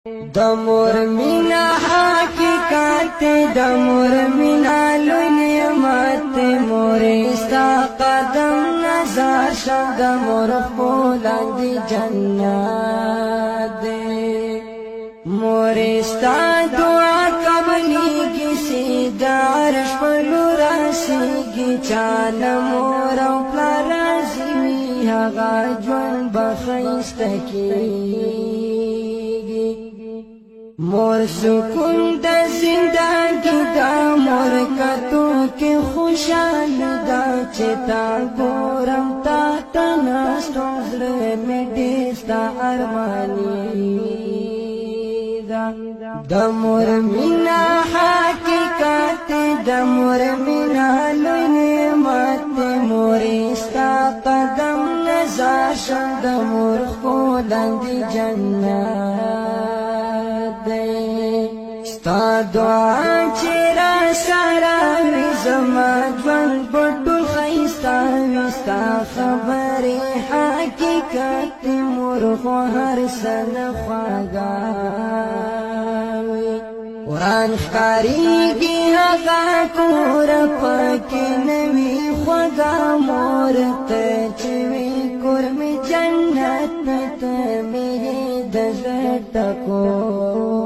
دمور مینا حقیقت دمور مینا لوی نعمت مورستا قدم نظر شم دمور خولندی جنت مورستا دعا قبلی کسی دارش پلو راسیگی چان مور او پلارازی وی هغا جون بخیستکی مور سکون دا زندگی دا مور کتو کی خوشحال دا چتا گورم تا تناستو زر میں دیستا ارمانی دا مور مینا حقیقت دا مور مینا لوی نعمت مورستا قدم نظر شم دا مور خولندی جنت ستا دعا چرا سارا وی زما ژوند پټول خیستا وستا خبرې حقیقت مور خو هر سن خواږه قرآن ښکاریږي هغه کور پکې نوي خوږه مور ته چې وي کور مې جنت ته مې د زړه ټکور